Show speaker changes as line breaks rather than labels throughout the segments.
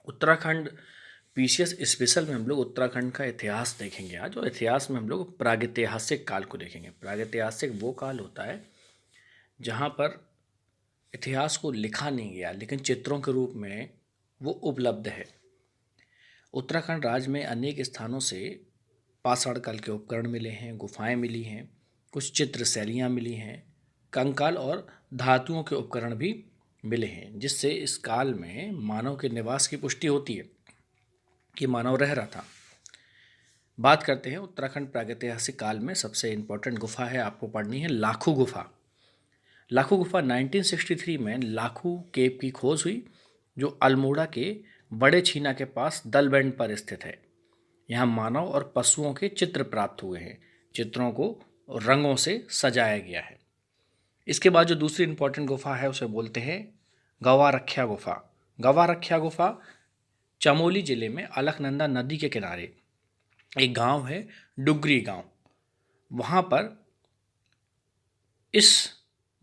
Uttarakhand PCS special में हम लोग उत्तराखंड का इतिहास देखेंगे आज। और इतिहास में हम लोग प्रागैतिहासिक काल को देखेंगे। प्रागैतिहासिक वो काल होता है जहाँ पर इतिहास को लिखा नहीं गया लेकिन चित्रों के रूप में वो उपलब्ध है। उत्तराखंड राज्य में अनेक स्थानों से पाषाण काल के उपकरण मिले हैं, गुफाएं मिली हैं, कुछ चित्र शैलियाँ मिली हैं, कंकाल और धातुओं के उपकरण भी मिले हैं, जिससे इस काल में मानव के निवास की पुष्टि होती है कि मानव रह रहा था। बात करते हैं उत्तराखंड प्रागैतिहासिक काल में सबसे इम्पोर्टेंट गुफा है, आपको पढ़नी है लाखू गुफा। लाखू गुफा 1963 में लाखू केव की खोज हुई, जो अल्मोड़ा के बड़े छीना के पास दलबेंड पर स्थित है। यहाँ मानव और पशुओं के चित्र प्राप्त हुए हैं। चित्रों को रंगों से सजाया गया है। इसके बाद जो दूसरी इंपॉर्टेंट गुफा है उसे बोलते हैं गवारख्या गुफा। गवारख्या गुफा चमोली जिले में अलकनंदा नदी के किनारे एक गांव है, डुगरी गांव। वहाँ पर इस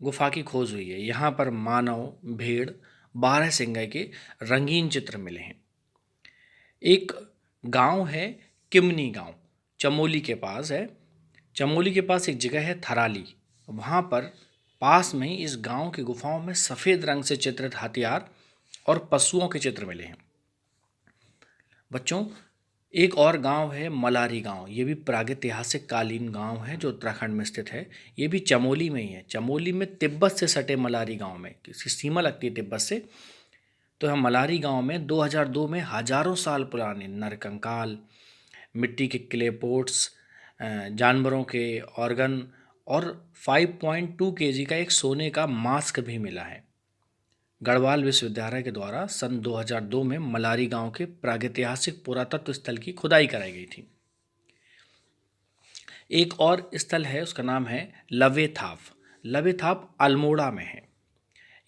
गुफा की खोज हुई है। यहाँ पर मानव, भेड़, बारहसिंगा के रंगीन चित्र मिले हैं। एक गांव है किमनी गांव, चमोली के पास है। चमोली के पास एक जगह है थराली। वहाँ पर पास में ही इस गांव की गुफाओं में सफ़ेद रंग से चित्रित हथियार और पशुओं के चित्र मिले हैं। बच्चों, एक और गांव है मलारी गांव। ये भी प्रागैतिहासिक कालीन गांव है जो उत्तराखंड में स्थित है। ये भी चमोली में ही है। चमोली में तिब्बत से सटे मलारी गांव में, इसकी सीमा लगती है तिब्बत से। तो हम मलारी गांव में 2002 में हजारों साल पुराने नरकंकाल, मिट्टी के क्ले पोट्स, जानवरों के ऑर्गन और 5.2 केजी का एक सोने का मास्क भी मिला है। गढ़वाल विश्वविद्यालय के द्वारा सन 2002 में मलारी गांव के प्रागैतिहासिक पुरातत्व स्थल की खुदाई कराई गई थी। एक और स्थल है, उसका नाम है लवेथाप। लवेथाप अल्मोड़ा में है।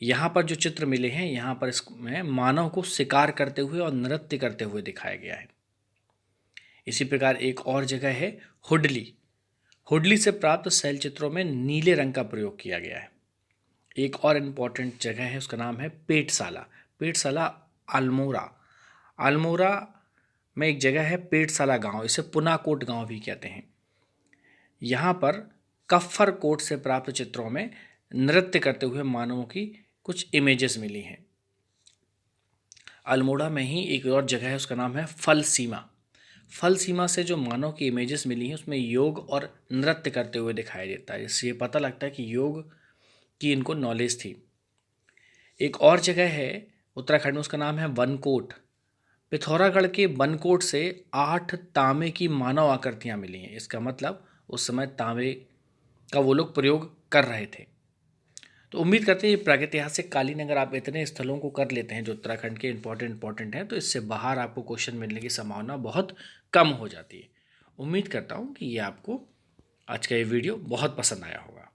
यहाँ पर जो चित्र मिले हैं, यहाँ पर इसमें मानव को शिकार करते हुए और नृत्य करते हुए दिखाया गया है। इसी प्रकार एक और जगह है हुडली। हुडली से प्राप्त शैल चित्रों में नीले रंग का प्रयोग किया गया है। एक और इम्पॉर्टेंट जगह है, उसका नाम है पेटशाला। पेटशाला अल्मोड़ा। अल्मोड़ा में एक जगह है पेटशाला गांव, इसे पुनाकोट गांव भी कहते हैं। यहाँ पर कफ्फर कोट से प्राप्त चित्रों में नृत्य करते हुए मानवों की कुछ इमेजेस मिली हैं। अल्मोड़ा में ही एक और जगह है, उसका नाम है फल सीमा। फल सीमा से जो मानव की इमेजेस मिली हैं उसमें योग और नृत्य करते हुए दिखाई देता है। इससे ये पता लगता है कि योग की इनको नॉलेज थी। एक और जगह है उत्तराखंड में, उसका नाम है वनकोट। पिथौरागढ़ के वनकोट से 8 तांबे की मानव आकृतियाँ मिली हैं। इसका मतलब उस समय तांबे का वो लोग प्रयोग कर रहे थे। तो उम्मीद करते हैं ये प्रागैतिहासिक कालीन अगर आप इतने स्थलों को कर लेते हैं जो उत्तराखंड के इंपॉर्टेंट हैं, तो इससे बाहर आपको क्वेश्चन मिलने की संभावना बहुत कम हो जाती है। उम्मीद करता हूँ कि ये आपको आज का ये वीडियो बहुत पसंद आया होगा।